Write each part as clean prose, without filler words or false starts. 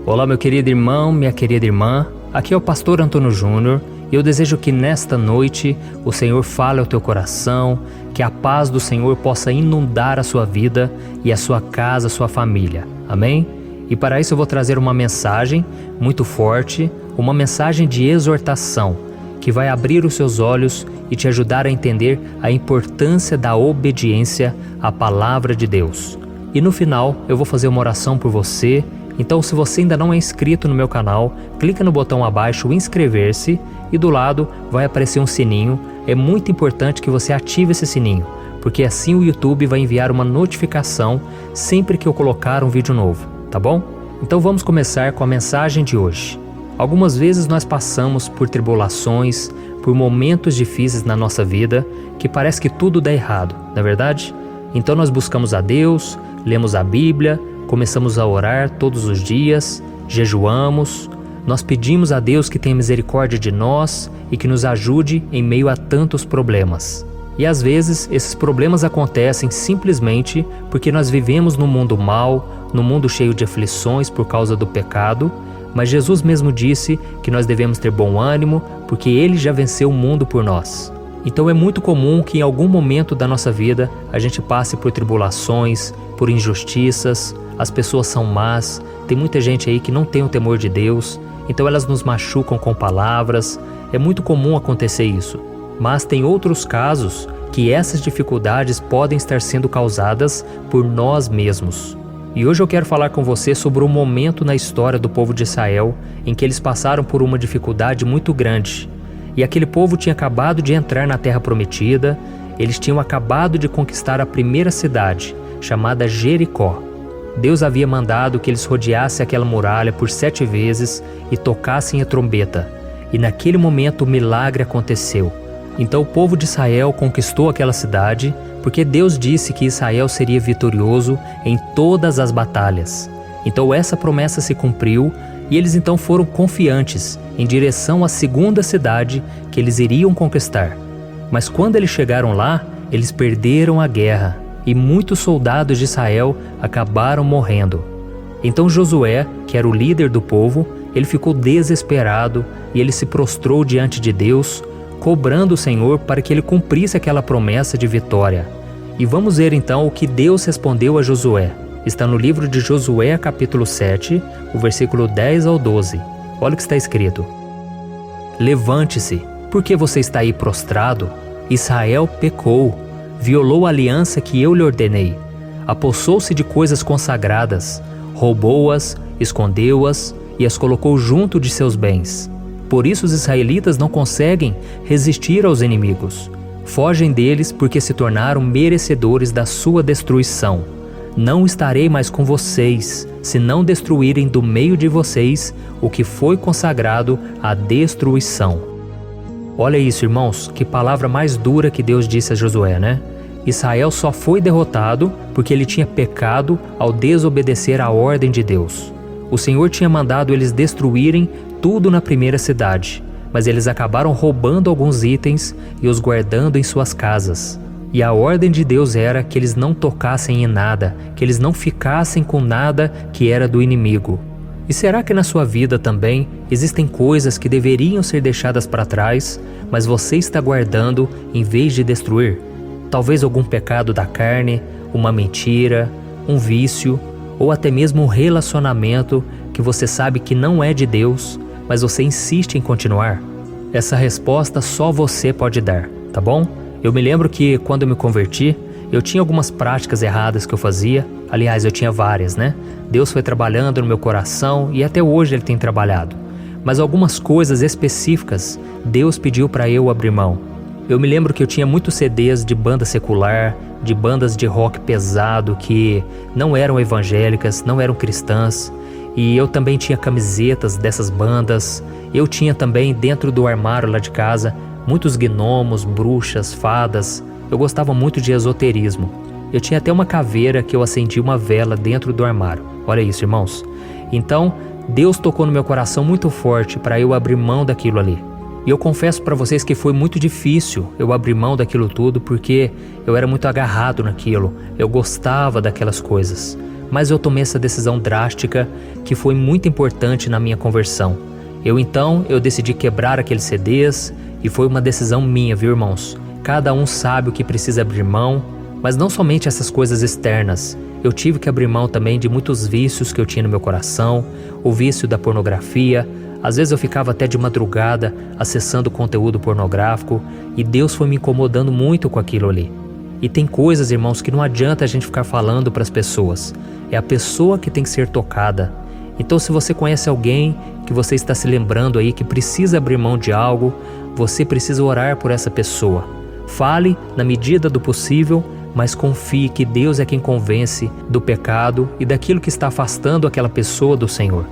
Olá, meu querido irmão, minha querida irmã. Aqui é o pastor Antônio Júnior e eu desejo que nesta noite o Senhor fale ao teu coração, que a paz do Senhor possa inundar a sua vida e a sua casa, a sua família. Amém? E para isso eu vou trazer uma mensagem muito forte, uma mensagem de exortação, que vai abrir os seus olhos e te ajudar a entender a importância da obediência à palavra de Deus. E no final eu vou fazer uma oração por você. Então, se você ainda não é inscrito no meu canal, clica no botão abaixo inscrever-se e do lado vai aparecer um sininho. É muito importante que você ative esse sininho, porque assim o YouTube vai enviar uma notificação sempre que eu colocar um vídeo novo, tá bom? Então vamos começar com a mensagem de hoje. Algumas vezes nós passamos por tribulações, por momentos difíceis na nossa vida, que parece que tudo dá errado, não é verdade? Então nós buscamos a Deus, lemos a Bíblia, começamos a orar todos os dias, jejuamos, nós pedimos a Deus que tenha misericórdia de nós e que nos ajude em meio a tantos problemas. E às vezes esses problemas acontecem simplesmente porque nós vivemos num mundo mau, num mundo cheio de aflições por causa do pecado, mas Jesus mesmo disse que nós devemos ter bom ânimo porque Ele já venceu o mundo por nós. Então é muito comum que em algum momento da nossa vida a gente passe por tribulações, por injustiças, as pessoas são más, tem muita gente aí que não tem o temor de Deus, então elas nos machucam com palavras, é muito comum acontecer isso. Mas tem outros casos que essas dificuldades podem estar sendo causadas por nós mesmos. E hoje eu quero falar com você sobre um momento na história do povo de Israel em que eles passaram por uma dificuldade muito grande. E aquele povo tinha acabado de entrar na Terra Prometida, eles tinham acabado de conquistar a primeira cidade, chamada Jericó. Deus havia mandado que eles rodeassem aquela muralha por 7 vezes e tocassem a trombeta. E naquele momento o milagre aconteceu. Então o povo de Israel conquistou aquela cidade porque Deus disse que Israel seria vitorioso em todas as batalhas. Então essa promessa se cumpriu e eles então foram confiantes em direção à segunda cidade que eles iriam conquistar. Mas quando eles chegaram lá, eles perderam a guerra e muitos soldados de Israel acabaram morrendo. Então Josué, que era o líder do povo, ele ficou desesperado e ele se prostrou diante de Deus, cobrando o Senhor para que ele cumprisse aquela promessa de vitória. E vamos ver então o que Deus respondeu a Josué. Está no livro de Josué, capítulo 7, o versículo 10 ao 12. Olha o que está escrito. Levante-se, porque você está aí prostrado? Israel pecou, violou a aliança que eu lhe ordenei, apossou-se de coisas consagradas, roubou-as, escondeu-as e as colocou junto de seus bens. Por isso os israelitas não conseguem resistir aos inimigos. Fogem deles porque se tornaram merecedores da sua destruição. Não estarei mais com vocês, se não destruírem do meio de vocês o que foi consagrado à destruição. Olha isso, irmãos, que palavra mais dura que Deus disse a Josué, né? Israel só foi derrotado porque ele tinha pecado ao desobedecer à ordem de Deus. O Senhor tinha mandado eles destruírem tudo na primeira cidade, mas eles acabaram roubando alguns itens e os guardando em suas casas. E a ordem de Deus era que eles não tocassem em nada, que eles não ficassem com nada que era do inimigo. E será que na sua vida também existem coisas que deveriam ser deixadas para trás, mas você está guardando em vez de destruir? Talvez algum pecado da carne, uma mentira, um vício, ou até mesmo um relacionamento que você sabe que não é de Deus, mas você insiste em continuar? Essa resposta só você pode dar, tá bom? Eu me lembro que quando eu me converti, eu tinha algumas práticas erradas que eu fazia. Aliás, eu tinha várias, né? Deus foi trabalhando no meu coração e até hoje Ele tem trabalhado. Mas algumas coisas específicas, Deus pediu para eu abrir mão. Eu me lembro que eu tinha muitos CDs de banda secular, de bandas de rock pesado que não eram evangélicas, não eram cristãs. E eu também tinha camisetas dessas bandas. Eu tinha também dentro do armário lá de casa muitos gnomos, bruxas, fadas. Eu gostava muito de esoterismo. Eu tinha até uma caveira que eu acendia uma vela dentro do armário. Olha isso, irmãos. Então, Deus tocou no meu coração muito forte para eu abrir mão daquilo ali. E eu confesso para vocês que foi muito difícil eu abrir mão daquilo tudo porque eu era muito agarrado naquilo, eu gostava daquelas coisas. mas eu tomei essa decisão drástica que foi muito importante na minha conversão. Eu decidi quebrar aqueles CDs e foi uma decisão minha, viu, irmãos? Cada um sabe o que precisa abrir mão, mas não somente essas coisas externas. Eu tive que abrir mão também de muitos vícios que eu tinha no meu coração, o vício da pornografia. Às vezes eu ficava até de madrugada acessando conteúdo pornográfico e Deus foi me incomodando muito com aquilo ali. E tem coisas, irmãos, que não adianta a gente ficar falando para as pessoas. É a pessoa que tem que ser tocada. Então, se você conhece alguém que você está se lembrando aí que precisa abrir mão de algo, você precisa orar por essa pessoa. Fale na medida do possível, mas confie que Deus é quem convence do pecado e daquilo que está afastando aquela pessoa do Senhor.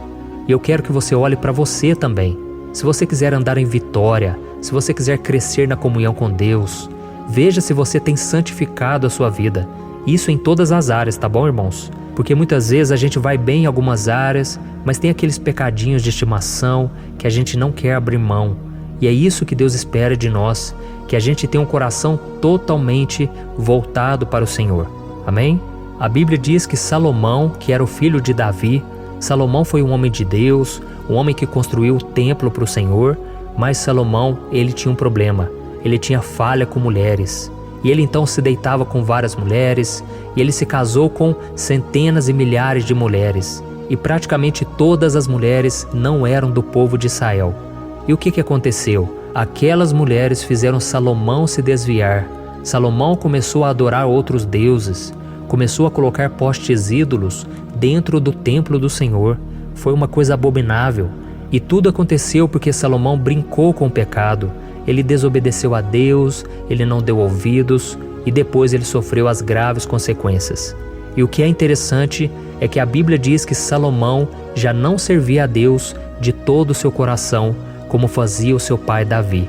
E eu quero que você olhe para você também. Se você quiser andar em vitória, se você quiser crescer na comunhão com Deus, veja se você tem santificado a sua vida. Isso em todas as áreas, tá bom, irmãos? Porque muitas vezes a gente vai bem em algumas áreas, mas tem aqueles pecadinhos de estimação que a gente não quer abrir mão. E é isso que Deus espera de nós, que a gente tenha um coração totalmente voltado para o Senhor. Amém? A Bíblia diz que Salomão, que era o filho de Davi, Salomão foi um homem de Deus, um homem que construiu o templo para o Senhor, mas Salomão, ele tinha um problema, ele tinha falha com mulheres. E ele então se deitava com várias mulheres, e ele se casou com centenas e milhares de mulheres. E praticamente todas as mulheres não eram do povo de Israel. E o que aconteceu? Aquelas mulheres fizeram Salomão se desviar. Salomão começou a adorar outros deuses, começou a colocar postes ídolos dentro do templo do Senhor. Foi uma coisa abominável. E tudo aconteceu porque Salomão brincou com o pecado. Ele desobedeceu a Deus, ele não deu ouvidos e depois ele sofreu as graves consequências. E o que é interessante é que a Bíblia diz que Salomão já não servia a Deus de todo o seu coração, como fazia o seu pai Davi.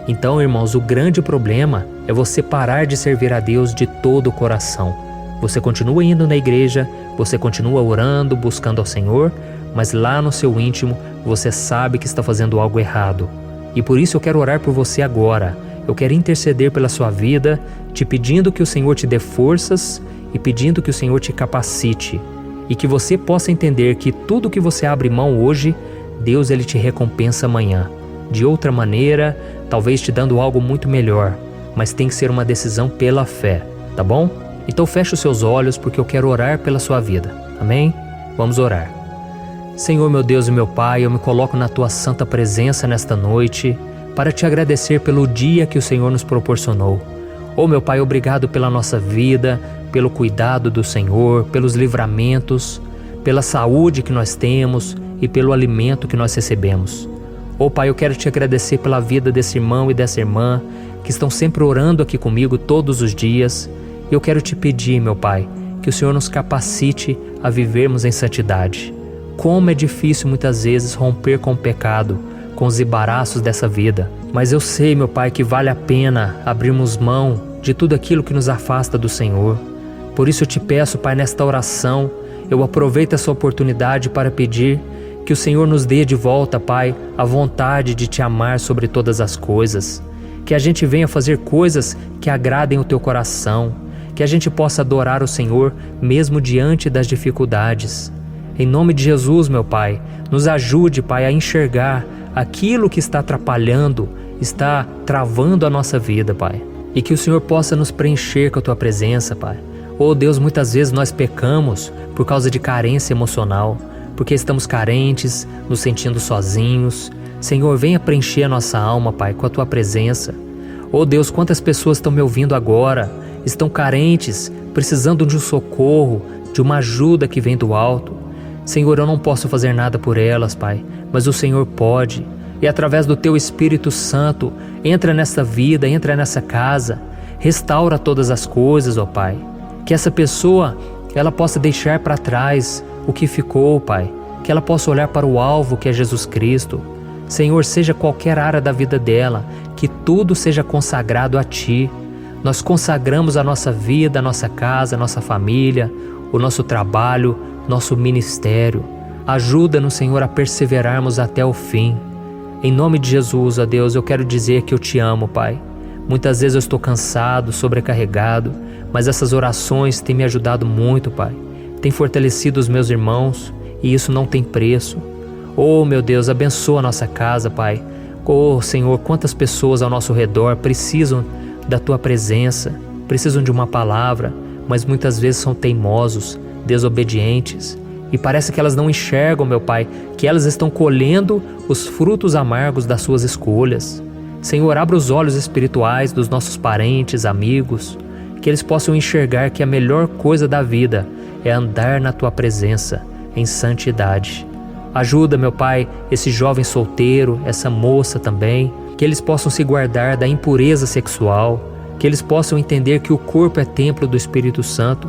Então, irmãos, o grande problema é você parar de servir a Deus de todo o coração. Você continua indo na igreja, você continua orando, buscando ao Senhor, mas lá no seu íntimo você sabe que está fazendo algo errado. E por isso eu quero orar por você agora. Eu quero interceder pela sua vida, te pedindo que o Senhor te dê forças e pedindo que o Senhor te capacite. E que você possa entender que tudo que você abre mão hoje, Deus ele te recompensa amanhã. De outra maneira, talvez te dando algo muito melhor. Mas tem que ser uma decisão pela fé, tá bom? Então feche os seus olhos porque eu quero orar pela sua vida. Amém? Vamos orar. Senhor, meu Deus e meu Pai, eu me coloco na Tua santa presença nesta noite para Te agradecer pelo dia que o Senhor nos proporcionou. Oh, meu Pai, obrigado pela nossa vida, pelo cuidado do Senhor, pelos livramentos, pela saúde que nós temos e pelo alimento que nós recebemos. Oh, Pai, eu quero Te agradecer pela vida desse irmão e dessa irmã que estão sempre orando aqui comigo todos os dias. Eu quero Te pedir, meu Pai, que o Senhor nos capacite a vivermos em santidade. Como é difícil muitas vezes romper com o pecado, com os embaraços dessa vida. Mas eu sei, meu Pai, que vale a pena abrirmos mão de tudo aquilo que nos afasta do Senhor. Por isso eu te peço, Pai, nesta oração, eu aproveito essa oportunidade para pedir que o Senhor nos dê de volta, Pai, a vontade de Te amar sobre todas as coisas. Que a gente venha fazer coisas que agradem o Teu coração. Que a gente possa adorar o Senhor mesmo diante das dificuldades. Em nome de Jesus, meu Pai, nos ajude, Pai, a enxergar aquilo que está atrapalhando, está travando a nossa vida, Pai. E que o Senhor possa nos preencher com a Tua presença, Pai. Oh Deus, muitas vezes nós pecamos por causa de carência emocional, porque estamos carentes, nos sentindo sozinhos. Senhor, venha preencher a nossa alma, Pai, com a Tua presença. Oh Deus, quantas pessoas estão me ouvindo agora, estão carentes, precisando de um socorro, de uma ajuda que vem do alto. Senhor, eu não posso fazer nada por elas, Pai, mas o Senhor pode. E através do Teu Espírito Santo, entra nessa vida, entra nessa casa, restaura todas as coisas, ó Pai. Que essa pessoa, ela possa deixar para trás o que ficou, Pai. Que ela possa olhar para o alvo que é Jesus Cristo. Senhor, seja qualquer área da vida dela, que tudo seja consagrado a Ti. Nós consagramos a nossa vida, a nossa casa, a nossa família, o nosso trabalho, nosso ministério. Ajuda-nos, Senhor, a perseverarmos até o fim. Em nome de Jesus, ó Deus, eu quero dizer que eu Te amo, Pai. Muitas vezes eu estou cansado, sobrecarregado, mas essas orações têm me ajudado muito, Pai. tem fortalecido os meus irmãos e isso não tem preço. Oh, meu Deus, abençoa a nossa casa, Pai. Oh, Senhor, quantas pessoas ao nosso redor precisam da Tua presença, precisam de uma palavra, mas muitas vezes são teimosos, desobedientes. E parece que elas não enxergam, meu Pai, que elas estão colhendo os frutos amargos das suas escolhas. Senhor, abra os olhos espirituais dos nossos parentes, amigos, que eles possam enxergar que a melhor coisa da vida é andar na Tua presença, em santidade. Ajuda, meu Pai, esse jovem solteiro, essa moça também, que eles possam se guardar da impureza sexual, que eles possam entender que o corpo é templo do Espírito Santo,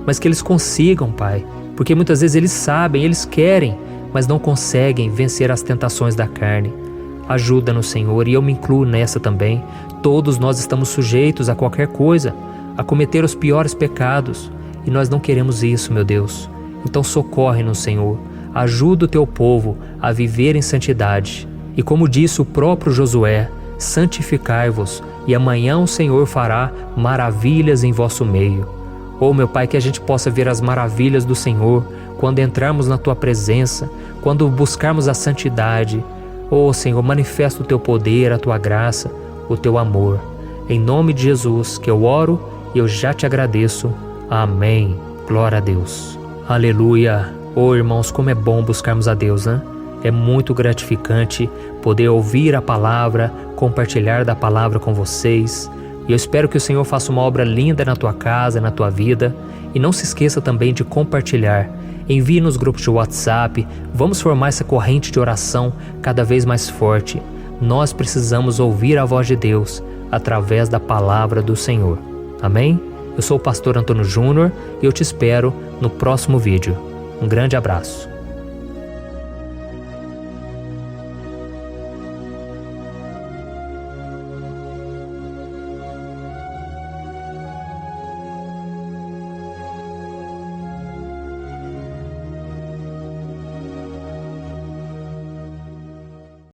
mas que eles consigam, Pai, porque muitas vezes eles sabem, eles querem, mas não conseguem vencer as tentações da carne. Ajuda-nos, Senhor, e eu me incluo nessa também. Todos nós estamos sujeitos a qualquer coisa, a cometer os piores pecados, e nós não queremos isso, meu Deus. Então socorre-nos, Senhor. Ajuda o Teu povo a viver em santidade. E como disse o próprio Josué, santificai-vos, e amanhã o Senhor fará maravilhas em vosso meio. Oh, meu Pai, que a gente possa ver as maravilhas do Senhor quando entrarmos na Tua presença, quando buscarmos a santidade. Oh, Senhor, manifesta o Teu poder, a Tua graça, o Teu amor. Em nome de Jesus que eu oro e eu já te agradeço. Amém. Glória a Deus. Aleluia. Oh, irmãos, como é bom buscarmos a Deus, né? É muito gratificante poder ouvir a palavra, compartilhar da palavra com vocês. E eu espero que o Senhor faça uma obra linda na tua casa, na tua vida. E não se esqueça também de compartilhar. Envie nos grupos de WhatsApp. Vamos formar essa corrente de oração cada vez mais forte. Nós precisamos ouvir a voz de Deus através da palavra do Senhor. Amém? Eu sou o pastor Antônio Júnior e eu te espero no próximo vídeo. Um grande abraço.